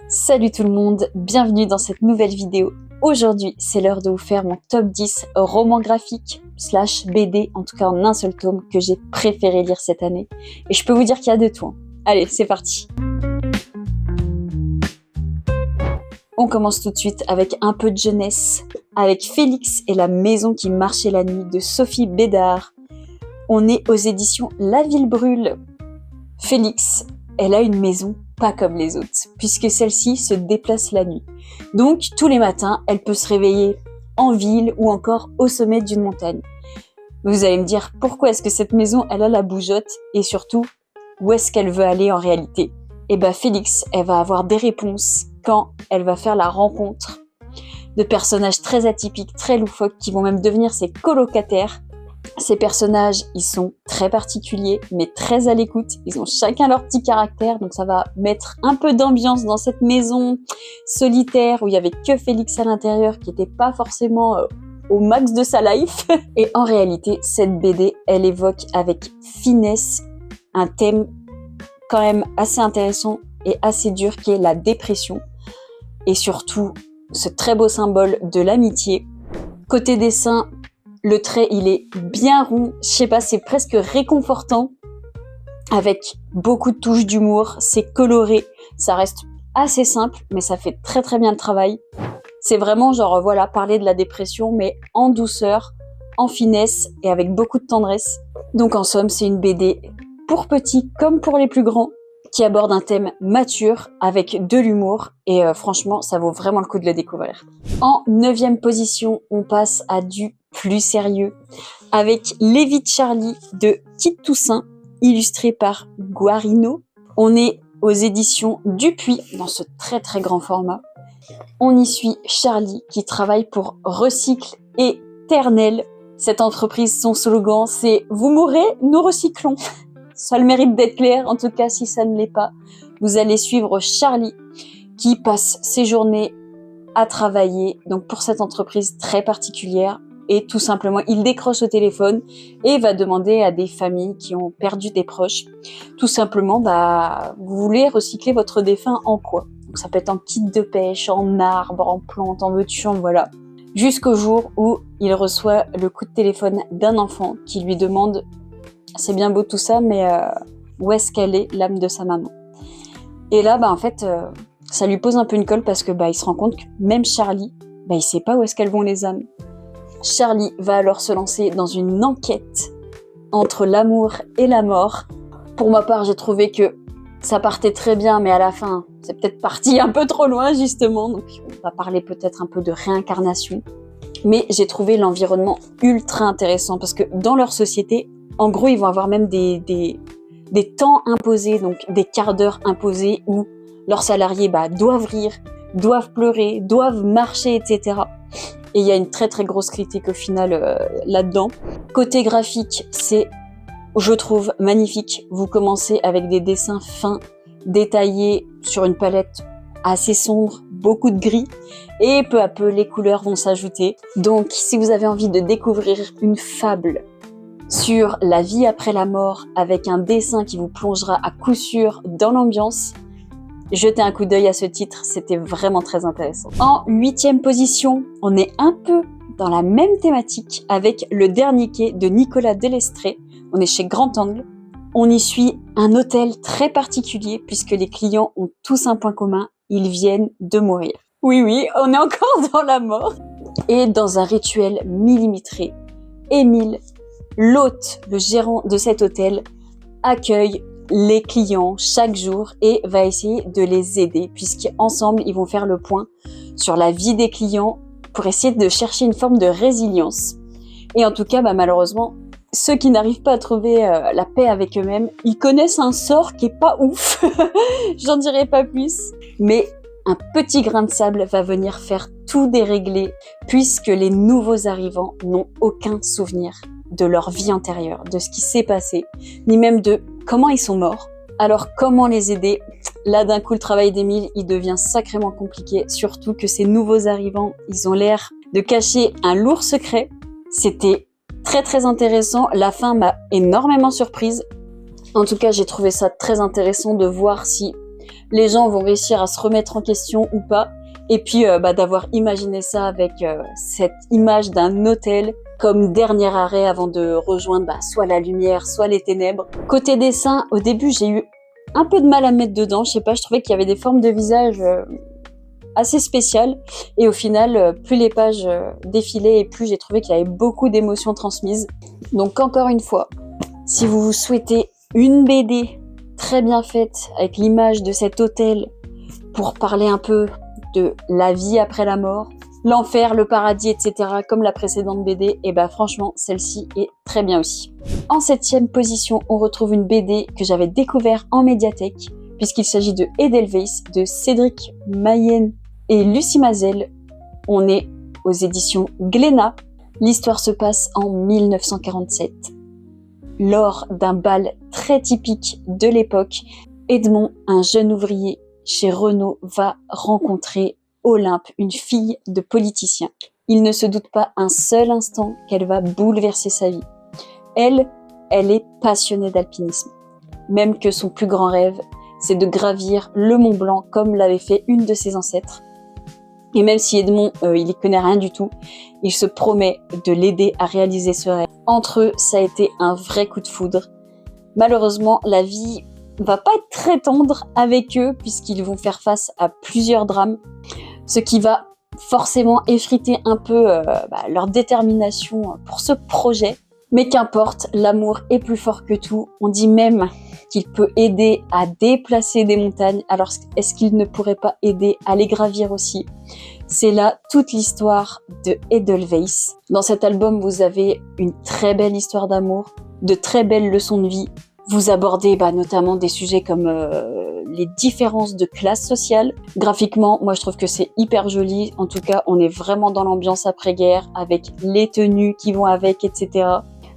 Salut tout le monde, bienvenue dans cette nouvelle vidéo. Aujourd'hui, c'est l'heure de vous faire mon top 10 romans graphiques / BD, en tout cas en un seul tome, que j'ai préféré lire cette année. Et je peux vous dire qu'il y a de tout. Allez, c'est parti. On commence tout de suite avec un peu de jeunesse, avec Félix et la maison qui marchait la nuit de Sophie Bédard. On est aux éditions La Ville Brûle. Félix, elle a une maison pas comme les autres, puisque celle-ci se déplace la nuit. Donc, tous les matins, elle peut se réveiller en ville ou encore au sommet d'une montagne. Vous allez me dire, pourquoi est-ce que cette maison, elle a la bougeotte? Et surtout, où est-ce qu'elle veut aller en réalité? Et ben, Félix, elle va avoir des réponses quand elle va faire la rencontre de personnages très atypiques, très loufoques, qui vont même devenir ses colocataires. Ces personnages, ils sont très particuliers, mais très à l'écoute. Ils ont chacun leur petit caractère, donc ça va mettre un peu d'ambiance dans cette maison solitaire où il y avait que Félix à l'intérieur, qui n'était pas forcément au max de sa life. Et en réalité, cette BD, elle évoque avec finesse un thème quand même assez intéressant et assez dur, qui est la dépression. Et surtout, ce très beau symbole de l'amitié. Côté dessin, le trait, il est bien rond, je sais pas, c'est presque réconfortant, avec beaucoup de touches d'humour, c'est coloré, ça reste assez simple, mais ça fait très très bien le travail. C'est vraiment genre, voilà, parler de la dépression, mais en douceur, en finesse et avec beaucoup de tendresse. Donc en somme, c'est une BD pour petits comme pour les plus grands, qui aborde un thème mature avec de l'humour, et franchement, ça vaut vraiment le coup de le découvrir. En 9e position, on passe à du plus sérieux, avec Lévi Charlie de Kit Toussaint, illustré par Guarino. On est aux éditions Dupuis, dans ce très très grand format. On y suit Charlie, qui travaille pour Recycle Éternel. Cette entreprise, son slogan, c'est « Vous mourrez, nous recyclons ». Ça a le mérite d'être clair, en tout cas si ça ne l'est pas. Vous allez suivre Charlie, qui passe ses journées à travailler donc pour cette entreprise très particulière. Et tout simplement, il décroche au téléphone et va demander à des familles qui ont perdu des proches, tout simplement, vous voulez recycler votre défunt en quoi? Donc ça peut être en kit de pêche, en arbre, en plante, en veux-tu, en voilà. Jusqu'au jour où il reçoit le coup de téléphone d'un enfant qui lui demande « C'est bien beau tout ça, mais où est-ce qu'elle est, l'âme de sa maman ?» Et là, en fait, ça lui pose un peu une colle parce que il se rend compte que même Charlie, il sait pas où est-ce qu'elles vont les âmes. Charlie va alors se lancer dans une enquête entre l'amour et la mort. Pour ma part, j'ai trouvé que ça partait très bien, mais à la fin, c'est peut-être parti un peu trop loin, justement. Donc, on va parler peut-être un peu de réincarnation. Mais j'ai trouvé l'environnement ultra intéressant parce que dans leur société, en gros, ils vont avoir même des temps imposés, donc des quarts d'heure imposés où leurs salariés doivent rire, doivent pleurer, doivent marcher, etc. Et il y a une très très grosse critique au final là-dedans. Côté graphique, c'est, je trouve, magnifique. Vous commencez avec des dessins fins, détaillés sur une palette assez sombre, beaucoup de gris, et peu à peu les couleurs vont s'ajouter. Donc si vous avez envie de découvrir une fable sur la vie après la mort, avec un dessin qui vous plongera à coup sûr dans l'ambiance, jetez un coup d'œil à ce titre, c'était vraiment très intéressant. En 8e position, on est un peu dans la même thématique avec Le Dernier Quai de Nicolas Delestré. On est chez Grand Angle. On y suit un hôtel très particulier puisque les clients ont tous un point commun, ils viennent de mourir. Oui, on est encore dans la mort. Et dans un rituel millimétré, Émile, l'hôte, le gérant de cet hôtel, accueille les clients chaque jour et va essayer de les aider puisqu'ensemble ils vont faire le point sur la vie des clients pour essayer de chercher une forme de résilience. Et en tout cas, malheureusement, ceux qui n'arrivent pas à trouver la paix avec eux-mêmes, ils connaissent un sort qui est pas ouf. J'en dirai pas plus. Mais un petit grain de sable va venir faire tout dérégler puisque les nouveaux arrivants n'ont aucun souvenir de leur vie antérieure, de ce qui s'est passé, ni même de comment ils sont morts. Alors comment les aider? Là d'un coup le travail d'Émile il devient sacrément compliqué, surtout que ces nouveaux arrivants ils ont l'air de cacher un lourd secret. C'était très très intéressant, la fin m'a énormément surprise. En tout cas j'ai trouvé ça très intéressant de voir si les gens vont réussir à se remettre en question ou pas. Et puis d'avoir imaginé ça avec cette image d'un hôtel comme dernier arrêt avant de rejoindre soit la lumière, soit les ténèbres. Côté dessin, au début, j'ai eu un peu de mal à me mettre dedans. Je sais pas, je trouvais qu'il y avait des formes de visage assez spéciales. Et au final, plus les pages défilaient et plus j'ai trouvé qu'il y avait beaucoup d'émotions transmises. Donc encore une fois, si vous souhaitez une BD très bien faite avec l'image de cet hôtel pour parler un peu de la vie après la mort, l'enfer, le paradis, etc. comme la précédente BD, et franchement, celle-ci est très bien aussi. En 7e position, on retrouve une BD que j'avais découvert en médiathèque, puisqu'il s'agit de Edelweiss, de Cédric Mayenne et Lucie Mazel. On est aux éditions Glénat. L'histoire se passe en 1947. Lors d'un bal très typique de l'époque, Edmond, un jeune ouvrier chez Renault, va rencontrer Olympe, une fille de politicien. Il ne se doute pas un seul instant qu'elle va bouleverser sa vie. Elle est passionnée d'alpinisme. Même que son plus grand rêve, c'est de gravir le Mont Blanc comme l'avait fait une de ses ancêtres. Et même si Edmond, il y connaît rien du tout, il se promet de l'aider à réaliser ce rêve. Entre eux, ça a été un vrai coup de foudre. Malheureusement, la vie va pas être très tendre avec eux puisqu'ils vont faire face à plusieurs drames, ce qui va forcément effriter un peu leur détermination pour ce projet. Mais qu'importe, l'amour est plus fort que tout. On dit même qu'il peut aider à déplacer des montagnes. Alors est-ce qu'il ne pourrait pas aider à les gravir aussi? C'est là toute l'histoire de Edelweiss. Dans cet album, vous avez une très belle histoire d'amour, de très belles leçons de vie. Vous abordez notamment des sujets comme les différences de classe sociale. Graphiquement, moi je trouve que c'est hyper joli. En tout cas, on est vraiment dans l'ambiance après-guerre avec les tenues qui vont avec, etc.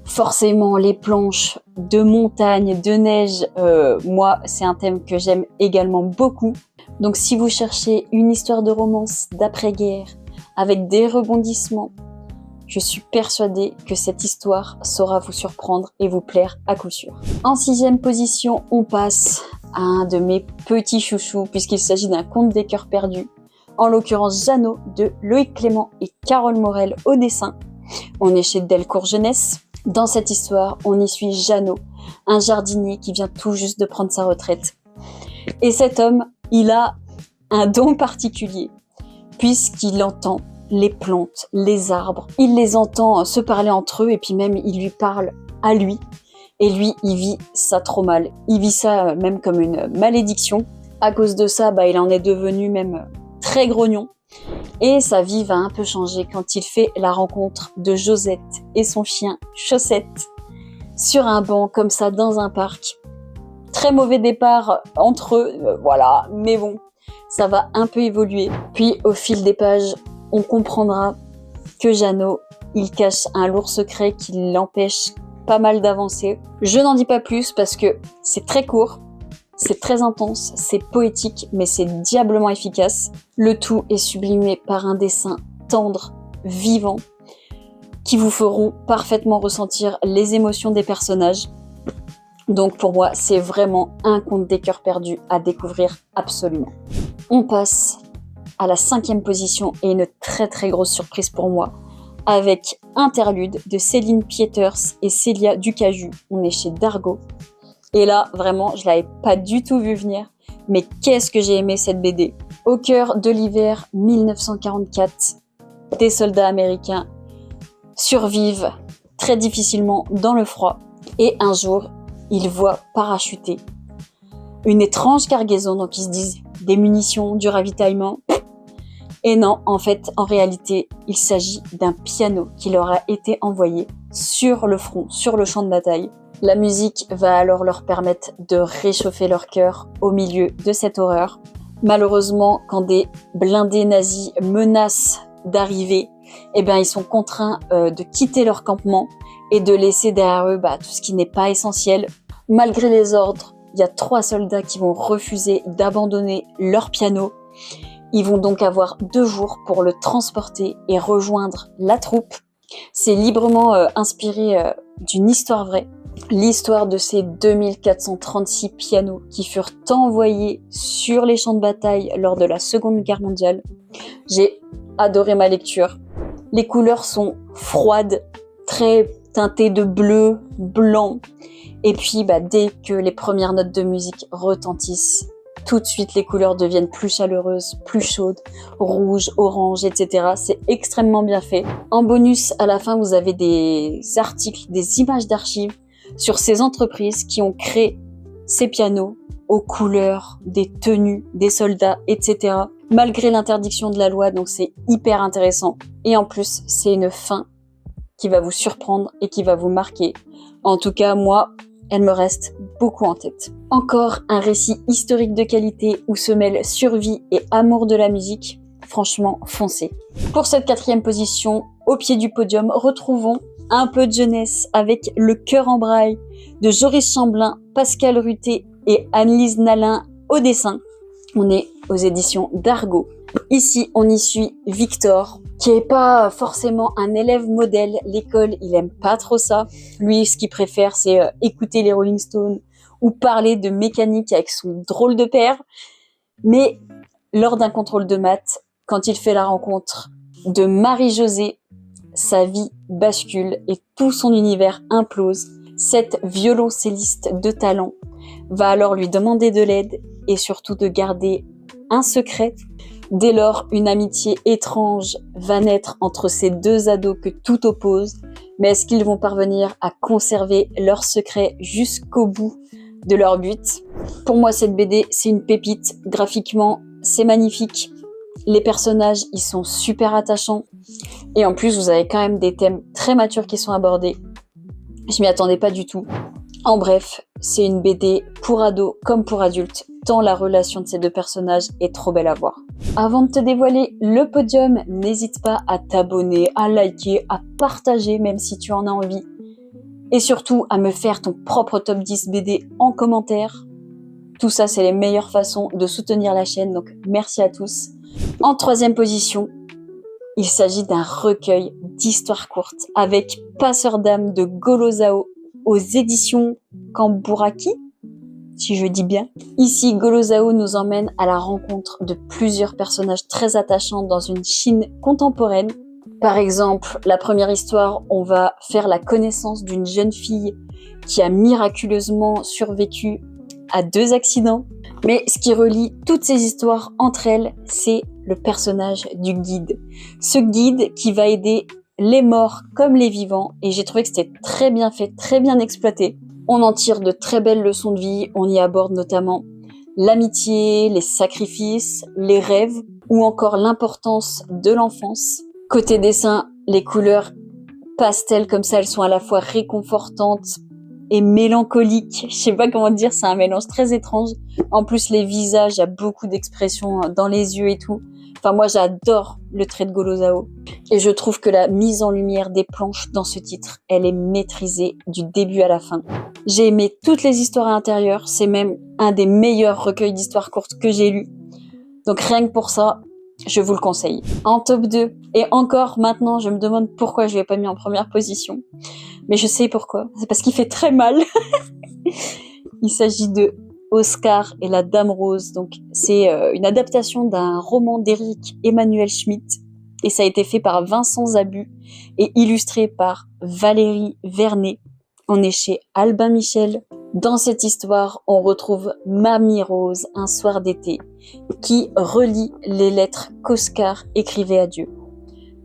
Forcément, les planches de montagne, de neige, moi c'est un thème que j'aime également beaucoup. Donc si vous cherchez une histoire de romance d'après-guerre avec des rebondissements, je suis persuadée que cette histoire saura vous surprendre et vous plaire à coup sûr. En 6e position, on passe à un de mes petits chouchous puisqu'il s'agit d'un conte des cœurs perdus. En l'occurrence, Jeannot de Loïc Clément et Carole Morel au dessin. On est chez Delcourt Jeunesse. Dans cette histoire, on y suit Jeannot, un jardinier qui vient tout juste de prendre sa retraite. Et cet homme, il a un don particulier puisqu'il entend les plantes, les arbres. Il les entend se parler entre eux et puis même il lui parle à lui. Et lui, il vit ça trop mal. Il vit ça même comme une malédiction. À cause de ça, il en est devenu même très grognon. Et sa vie va un peu changer quand il fait la rencontre de Josette et son chien Chaussette sur un banc comme ça dans un parc. Très mauvais départ entre eux, voilà, mais bon, ça va un peu évoluer. Puis au fil des pages, on comprendra que Jeannot, il cache un lourd secret qui l'empêche pas mal d'avancer. Je n'en dis pas plus parce que c'est très court, c'est très intense, c'est poétique, mais c'est diablement efficace. Le tout est sublimé par un dessin tendre, vivant, qui vous feront parfaitement ressentir les émotions des personnages. Donc pour moi, c'est vraiment un conte des cœurs perdus à découvrir absolument. On passe à la 5e position et une très très grosse surprise pour moi, avec Interlude de Céline Pieters et Célia Ducaju. On est chez Dargaud. Et là, vraiment, je l'avais pas du tout vu venir, mais qu'est-ce que j'ai aimé cette BD. Au cœur de l'hiver 1944, des soldats américains survivent très difficilement dans le froid et un jour, ils voient parachuter une étrange cargaison, donc ils se disent des munitions, du ravitaillement. Et non, en fait, en réalité, il s'agit d'un piano qui leur a été envoyé sur le front, sur le champ de bataille. La musique va alors leur permettre de réchauffer leur cœur au milieu de cette horreur. Malheureusement, quand des blindés nazis menacent d'arriver, ils sont contraints de quitter leur campement et de laisser derrière eux tout ce qui n'est pas essentiel. Malgré les ordres, il y a 3 soldats qui vont refuser d'abandonner leur piano. Ils vont donc avoir 2 jours pour le transporter et rejoindre la troupe. C'est librement inspiré d'une histoire vraie, l'histoire de ces 2436 pianos qui furent envoyés sur les champs de bataille lors de la Seconde Guerre mondiale. J'ai adoré ma lecture. Les couleurs sont froides, très teintées de bleu, blanc. Et puis, dès que les premières notes de musique retentissent, tout de suite, les couleurs deviennent plus chaleureuses, plus chaudes, rouge, orange, etc. C'est extrêmement bien fait. En bonus, à la fin, vous avez des articles, des images d'archives sur ces entreprises qui ont créé ces pianos aux couleurs, des tenues, des soldats, etc. Malgré l'interdiction de la loi, donc c'est hyper intéressant. Et en plus, c'est une fin qui va vous surprendre et qui va vous marquer. En tout cas, moi, elle me reste beaucoup en tête. Encore un récit historique de qualité où se mêlent survie et amour de la musique. Franchement, foncez. Pour cette 4e position, au pied du podium, retrouvons un peu de jeunesse avec Le Cœur en braille de Joris Chamblin, Pascal Ruté et Anne-Lise Nalin au dessin. On est aux éditions d'Argo. Ici, on y suit Victor, qui est pas forcément un élève modèle. L'école, il aime pas trop ça. Lui, ce qu'il préfère, c'est écouter les Rolling Stones ou parler de mécanique avec son drôle de père. Mais lors d'un contrôle de maths, quand il fait la rencontre de Marie-Josée, sa vie bascule et tout son univers implose. Cette violoncelliste de talent va alors lui demander de l'aide et surtout de garder un secret. Dès lors, une amitié étrange va naître entre ces deux ados que tout oppose. Mais est-ce qu'ils vont parvenir à conserver leur secret jusqu'au bout de leur but? Pour moi, cette BD, c'est une pépite. Graphiquement, c'est magnifique. Les personnages, ils sont super attachants. Et en plus, vous avez quand même des thèmes très matures qui sont abordés. Je m'y attendais pas du tout. En bref, c'est une BD pour ados comme pour adultes, tant la relation de ces deux personnages est trop belle à voir. Avant de te dévoiler le podium, n'hésite pas à t'abonner, à liker, à partager même si tu en as envie. Et surtout à me faire ton propre top 10 BD en commentaire. Tout ça, c'est les meilleures façons de soutenir la chaîne, donc merci à tous. En 3e position, il s'agit d'un recueil d'histoires courtes avec Passeur d'âme de Golo Zhao aux éditions Kamburaki, si je dis bien. Ici, Golo Zhao nous emmène à la rencontre de plusieurs personnages très attachants dans une Chine contemporaine. Par exemple, la première histoire, on va faire la connaissance d'une jeune fille qui a miraculeusement survécu à 2 accidents. Mais ce qui relie toutes ces histoires entre elles, c'est le personnage du guide. Ce guide qui va aider les morts comme les vivants, et j'ai trouvé que c'était très bien fait, très bien exploité. On en tire de très belles leçons de vie, on y aborde notamment l'amitié, les sacrifices, les rêves, ou encore l'importance de l'enfance. Côté dessin, les couleurs pastel comme ça, elles sont à la fois réconfortantes et mélancoliques. Je sais pas comment dire, c'est un mélange très étrange. En plus, les visages, il y a beaucoup d'expressions dans les yeux et tout. Enfin, moi, j'adore le trait de Golo Zhao. Et je trouve que la mise en lumière des planches dans ce titre, elle est maîtrisée du début à la fin. J'ai aimé toutes les histoires à l'intérieur. C'est même un des meilleurs recueils d'histoires courtes que j'ai lu. Donc rien que pour ça, je vous le conseille. En top 2, et encore maintenant, je me demande pourquoi je l'ai pas mis en première position. Mais je sais pourquoi. C'est parce qu'il fait très mal. Il s'agit de Oscar et la Dame Rose. Donc, c'est une adaptation d'un roman d'Éric Emmanuel Schmitt. Et ça a été fait par Vincent Zabu et illustré par Valérie Vernet. On est chez Albin Michel. Dans cette histoire, on retrouve Mamie Rose, un soir d'été, qui relit les lettres qu'Oscar écrivait à Dieu.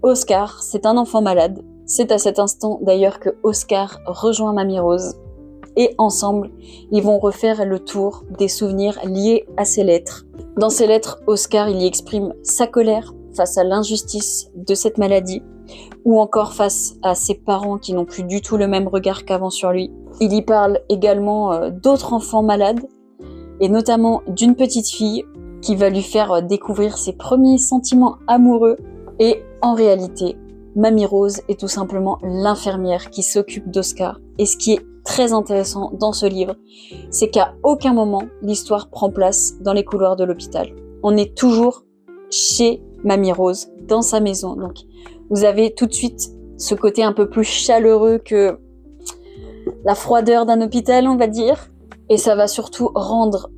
Oscar, c'est un enfant malade. C'est à cet instant d'ailleurs que Oscar rejoint Mamie Rose. Et ensemble, ils vont refaire le tour des souvenirs liés à ces lettres. Dans ces lettres, Oscar il y exprime sa colère face à l'injustice de cette maladie, ou encore face à ses parents qui n'ont plus du tout le même regard qu'avant sur lui. Il y parle également d'autres enfants malades, et notamment d'une petite fille qui va lui faire découvrir ses premiers sentiments amoureux. Et en réalité, Mamie Rose est tout simplement l'infirmière qui s'occupe d'Oscar. Et ce qui est très intéressant dans ce livre, c'est qu'à aucun moment l'histoire prend place dans les couloirs de l'hôpital. On est toujours chez Mamie Rose, dans sa maison. Donc vous avez tout de suite ce côté un peu plus chaleureux que la froideur d'un hôpital, on va dire. Et ça va surtout rendre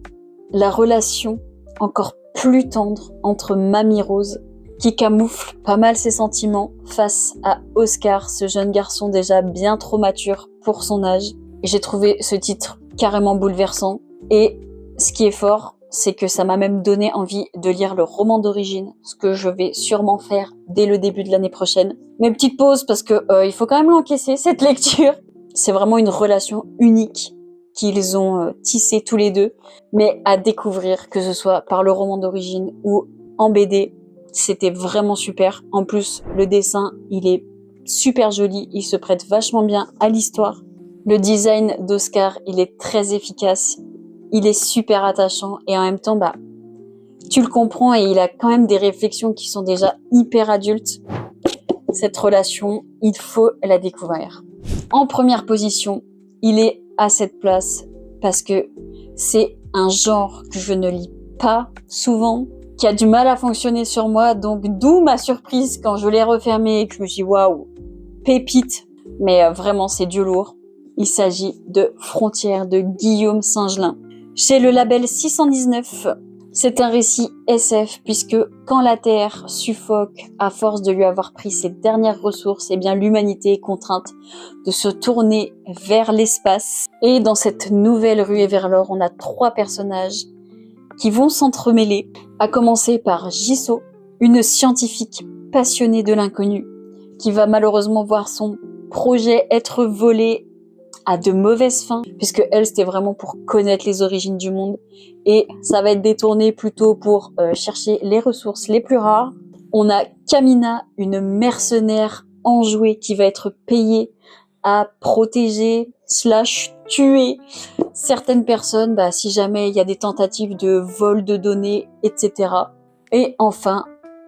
la relation encore plus tendre entre Mamie Rose, qui camoufle pas mal ses sentiments face à Oscar, ce jeune garçon déjà bien trop mature pour son âge. Et j'ai trouvé ce titre carrément bouleversant. Et ce qui est fort, c'est que ça m'a même donné envie de lire le roman d'origine, ce que je vais sûrement faire dès le début de l'année prochaine. Mais petite pause parce que il faut quand même l'encaisser, cette lecture. C'est vraiment une relation unique qu'ils ont tissée tous les deux, mais à découvrir, que ce soit par le roman d'origine ou en BD, c'était vraiment super. En plus, le dessin, il est super joli, il se prête vachement bien à l'histoire. Le design d'Oscar, il est très efficace, il est super attachant et en même temps, tu le comprends et il a quand même des réflexions qui sont déjà hyper adultes. Cette relation, il faut la découvrir. En première position, il est à cette place parce que c'est un genre que je ne lis pas souvent, qui a du mal à fonctionner sur moi, donc d'où ma surprise quand je l'ai refermé et que je me suis dit waouh, pépite, mais vraiment c'est du lourd. Il s'agit de Frontières de Guillaume Singelin. Chez le label 619, c'est un récit SF puisque quand la Terre suffoque à force de lui avoir pris ses dernières ressources, eh bien l'humanité est contrainte de se tourner vers l'espace. Et dans cette nouvelle ruée vers l'or, on a 3 personnages qui vont s'entremêler, à commencer par Jisoo, une scientifique passionnée de l'inconnu, qui va malheureusement voir son projet être volé à de mauvaises fins, puisque elle, c'était vraiment pour connaître les origines du monde, et ça va être détourné plutôt pour chercher les ressources les plus rares. On a Kamina, une mercenaire enjouée qui va être payée à protéger / tuer certaines personnes si jamais il y a des tentatives de vol de données, etc. Et enfin,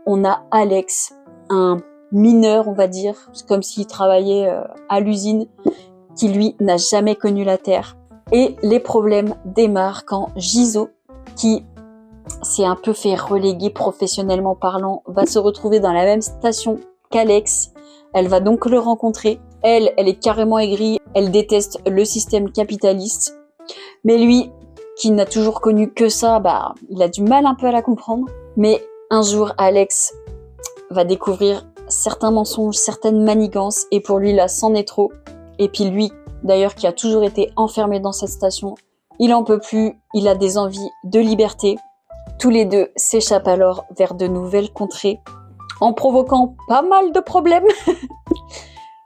on a Alex, un mineur, on va dire, c'est comme s'il travaillait à l'usine, qui lui n'a jamais connu la Terre. Et les problèmes démarrent quand Jisoo, qui s'est un peu fait reléguer professionnellement parlant, va se retrouver dans la même station qu'Alex. Elle va donc le rencontrer. Elle est carrément aigrie, elle déteste le système capitaliste. Mais lui, qui n'a toujours connu que ça, il a du mal un peu à la comprendre. Mais un jour, Alex va découvrir certains mensonges, certaines manigances, et pour lui, là, c'en est trop. Et puis lui, d'ailleurs, qui a toujours été enfermé dans cette station, il en peut plus, il a des envies de liberté. Tous les deux s'échappent alors vers de nouvelles contrées, en provoquant pas mal de problèmes.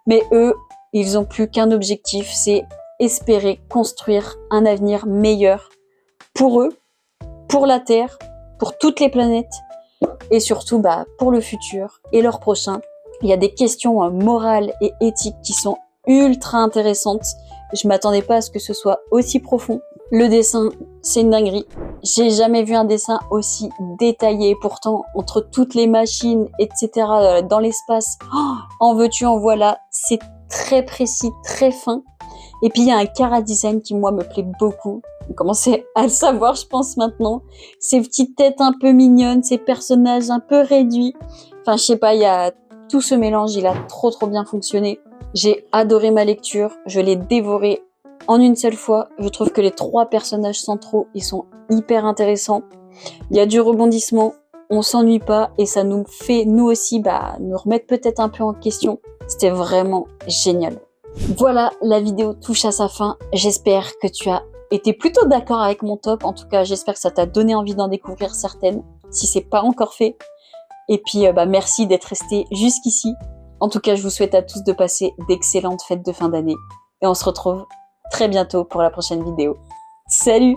Mais eux, ils ont plus qu'un objectif, c'est espérer construire un avenir meilleur pour eux, pour la Terre, pour toutes les planètes, et surtout pour le futur et leur prochain. Il y a des questions morales et éthiques qui sont ultra intéressantes. Je m'attendais pas à ce que ce soit aussi profond. Le dessin, c'est une dinguerie. J'ai jamais vu un dessin aussi détaillé. Pourtant, entre toutes les machines, etc., dans l'espace, en veux-tu, en voilà. C'est très précis, très fin. Et puis, il y a un chara-design qui, moi, me plaît beaucoup. Vous commencez à le savoir, je pense, maintenant. Ces petites têtes un peu mignonnes, ces personnages un peu réduits. Enfin, je sais pas, il y a tout ce mélange, il a trop bien fonctionné. J'ai adoré ma lecture, je l'ai dévoré en une seule fois. Je trouve que les 3 personnages centraux, ils sont hyper intéressants. Il y a du rebondissement, on s'ennuie pas et ça nous fait, nous aussi, nous remettre peut-être un peu en question. C'était vraiment génial. Voilà, la vidéo touche à sa fin. J'espère que tu as été plutôt d'accord avec mon top. En tout cas, j'espère que ça t'a donné envie d'en découvrir certaines, si c'est pas encore fait. Et puis, merci d'être resté jusqu'ici. En tout cas, je vous souhaite à tous de passer d'excellentes fêtes de fin d'année. Et on se retrouve très bientôt pour la prochaine vidéo. Salut!